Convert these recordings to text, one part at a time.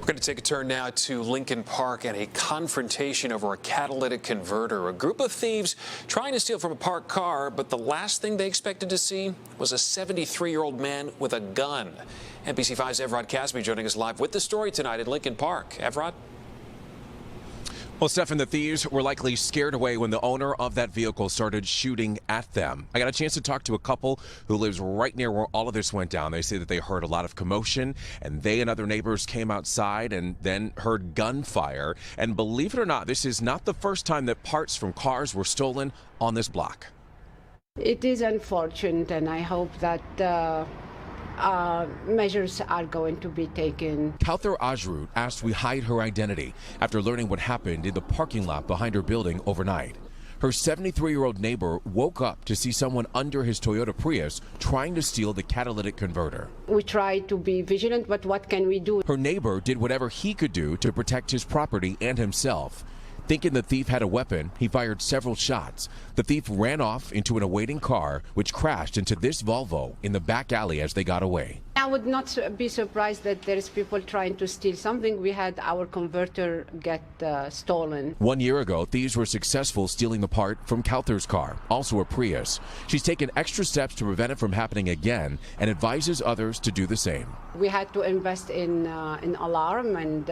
We're going to take a turn now to Lincoln Park and a confrontation over a catalytic converter. A group of thieves trying to steal from a parked car, but the last thing they expected to see was a 73-year-old man with a gun. NBC5's Evrod Casby joining us live with the story tonight in Lincoln Park. Evrod? Well, Stefan, the thieves were likely scared away when the owner of that vehicle started shooting at them. I got a chance to talk to a couple who lives right near where all of this went down. They say that they heard a lot of commotion, and they and other neighbors came outside and then heard gunfire. And believe it or not, this is not the first time that parts from cars were stolen on this block. It is unfortunate, and I hope that measures are going to be taken. Kauthar Ajrut asked we hide her identity after learning what happened in the parking lot behind her building overnight. Her 73-year-old neighbor woke up to see someone under his Toyota Prius trying to steal the catalytic converter. We try to be vigilant, but what can we do? Her neighbor did whatever he could do to protect his property and himself. Thinking the thief had a weapon, he fired several shots. The thief ran off into an awaiting car, which crashed into this Volvo in the back alley as they got away. I would not be surprised that there is people trying to steal something. We had our converter get stolen. 1 year ago, thieves were successful stealing the part from Kauthar's car, also a Prius. She's taken extra steps to prevent it from happening again and advises others to do the same. We had to invest in alarm and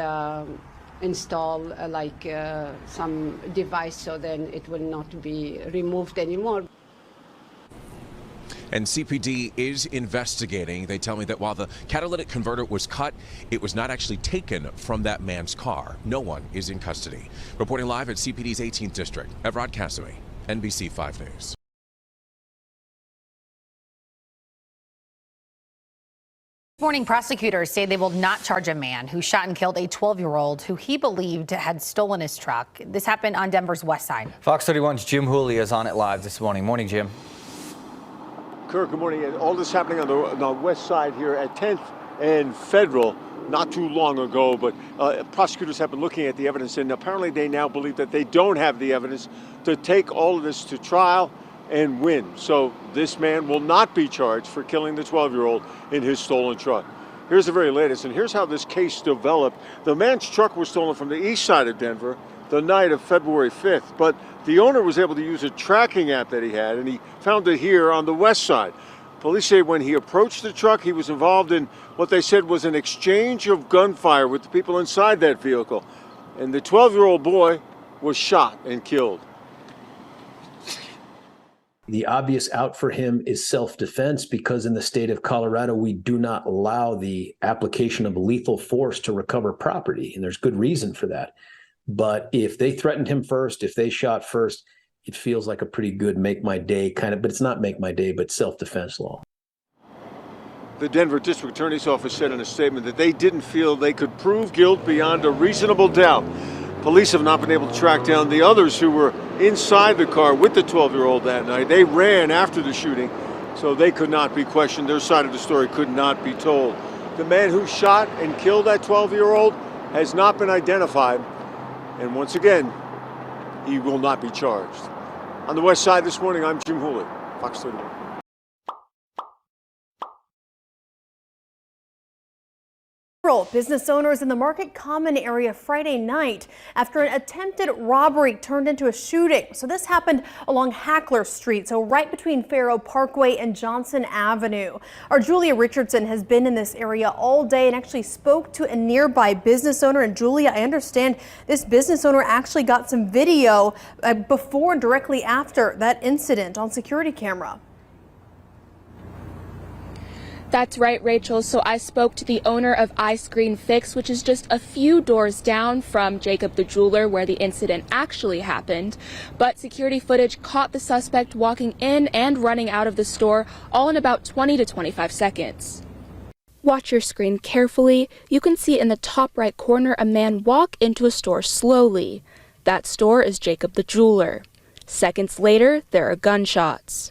install some device so then it will not be removed anymore. And CPD is investigating. They tell me that while the catalytic converter was cut, it was not actually taken from that man's car. No one is in custody. Reporting live at CPD's 18th District, Evrod Casby, NBC 5 News. Morning, prosecutors say they will not charge a man who shot and killed a 12-year-old who he believed had stolen his truck. This happened on Denver's west side. Fox 31's Jim Hooley is on it live this morning. Morning, Jim. Kirk, good morning. And all this happening on the west side here at 10th and Federal not too long ago, but prosecutors have been looking at the evidence, and apparently they now believe that they don't have the evidence to take all of this to trial and win. So this man will not be charged for killing the 12-year-old in his stolen truck. Here's the very latest, and here's how this case developed. The man's truck was stolen from the east side of Denver the night of February 5th, but the owner was able to use a tracking app that he had, and he found it here on the west side. Police say when he approached the truck, he was involved in what they said was an exchange of gunfire with the people inside that vehicle, and the 12-year-old boy was shot and killed. The obvious out for him is self-defense, because in the state of Colorado, we do not allow the application of lethal force to recover property. And there's good reason for that. But if they threatened him first, if they shot first, it feels like a pretty good make my day kind of, but it's not make my day, but self-defense law. The Denver District Attorney's Office said in a statement that they didn't feel they could prove guilt beyond a reasonable doubt. Police have not been able to track down the others who were inside the car with the 12-year-old that night. They ran after the shooting, so they could not be questioned. Their side of the story could not be told. The man who shot and killed that 12-year-old has not been identified, and once again, he will not be charged. On the west side this morning, I'm Jim Hooley, Fox 31. Business owners in the Market Common area Friday night after an attempted robbery turned into a shooting. So this happened along Hackler Street, so right between Faro Parkway and Johnson Avenue. Our Julia Richardson has been in this area all day and actually spoke to a nearby business owner. And Julia, I understand this business owner actually got some video before and directly after that incident on security camera. That's right, Rachel. So I spoke to the owner of Ice Green Fix, which is just a few doors down from Jacob the Jeweler, where the incident actually happened. But security footage caught the suspect walking in and running out of the store, all in about 20 to 25 seconds. Watch your screen carefully. You can see in the top right corner a man walk into a store slowly. That store is Jacob the Jeweler. Seconds later, there are gunshots.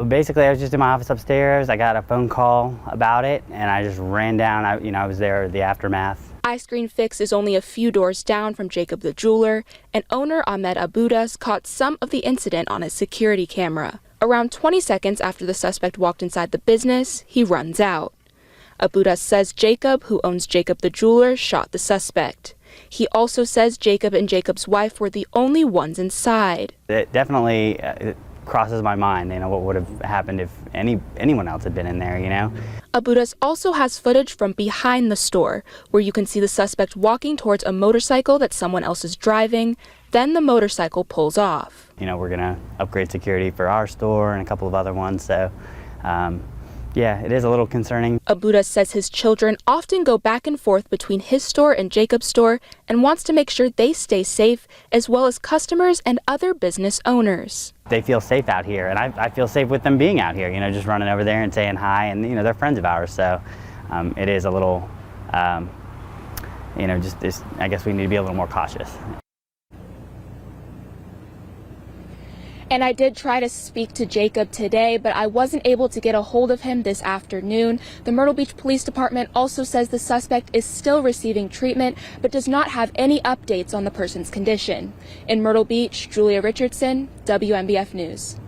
Basically, I was just in my office upstairs. I got a phone call about it, and I just ran down. I was there, the aftermath. Ice Green Fix is only a few doors down from Jacob the Jeweler, and owner Ahmed Abudas caught some of the incident on his security camera. Around 20 seconds after the suspect walked inside the business, he runs out. Abudas says Jacob, who owns Jacob the Jeweler, shot the suspect. He also says Jacob and Jacob's wife were the only ones inside. It definitely crosses my mind, what would have happened if anyone else had been in there, Abudas also has footage from behind the store, where you can see the suspect walking towards a motorcycle that someone else is driving. Then the motorcycle pulls off. We're going to upgrade security for our store and a couple of other ones, so yeah, it is a little concerning. Abudas says his children often go back and forth between his store and Jacob's store and wants to make sure they stay safe, as well as customers and other business owners. They feel safe out here, and I feel safe with them being out here, just running over there and saying hi, and they're friends of ours, so it is a little, I guess we need to be a little more cautious. And I did try to speak to Jacob today, but I wasn't able to get a hold of him this afternoon. The Myrtle Beach Police Department also says the suspect is still receiving treatment, but does not have any updates on the person's condition. In Myrtle Beach, Julia Richardson, WMBF News.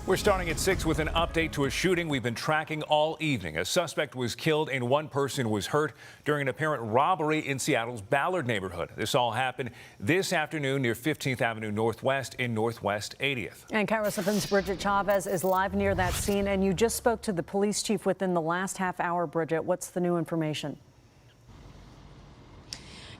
We're starting at 6 with an update to a shooting we've been tracking all evening. A suspect was killed and one person was hurt during an apparent robbery in Seattle's Ballard neighborhood. This all happened this afternoon near 15th Avenue Northwest in Northwest 80th. And KIRO 7's Bridget Chavez is live near that scene, and you just spoke to the police chief within the last half hour. Bridget, what's the new information?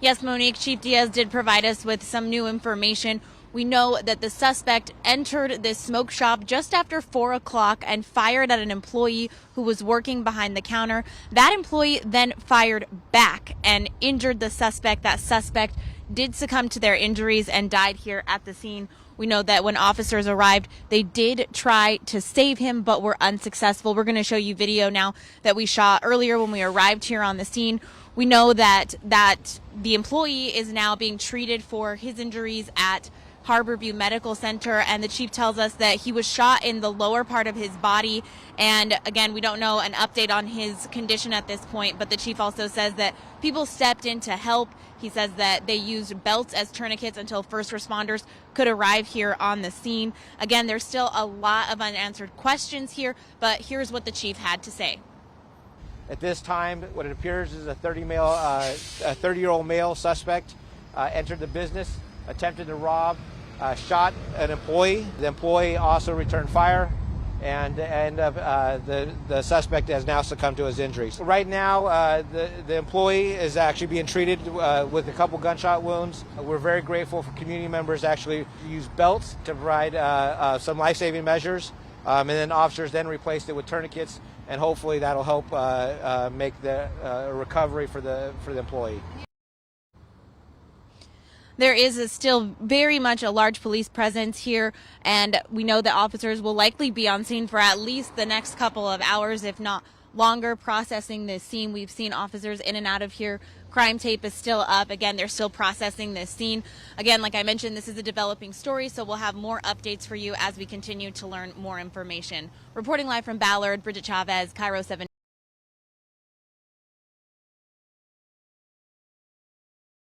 Yes, Monique, Chief Diaz did provide us with some new information. We know that the suspect entered this smoke shop just after 4 o'clock and fired at an employee who was working behind the counter. That employee then fired back and injured the suspect. That suspect did succumb to their injuries and died here at the scene. We know that when officers arrived, they did try to save him, but were unsuccessful. We're going to show you video now that we shot earlier when we arrived here on the scene. We know that the employee is now being treated for his injuries at Harborview Medical Center, and the chief tells us that he was shot in the lower part of his body. And again, we don't know an update on his condition at this point, but the chief also says that people stepped in to help. He says that they used belts as tourniquets until first responders could arrive here on the scene. Again, there's still a lot of unanswered questions here, but here's what the chief had to say. At this time, what it appears is a 30-year-old male suspect entered the business, attempted to rob, shot an employee. The employee also returned fire, and the suspect has now succumbed to his injuries. Right now, the employee is actually being treated with a couple gunshot wounds. We're very grateful for community members actually use belts to provide some life-saving measures, and then officers then replaced it with tourniquets, and hopefully that'll help make the recovery for the employee. There is still very much a large police presence here, and we know that officers will likely be on scene for at least the next couple of hours, if not longer, processing this scene. We've seen officers in and out of here Crime tape is still up. Again, they're still processing this scene. Again, like I mentioned, this is a developing story, so we'll have more updates for you as we continue to learn more information. Reporting live from Ballard, Bridget Chavez, Cairo 7.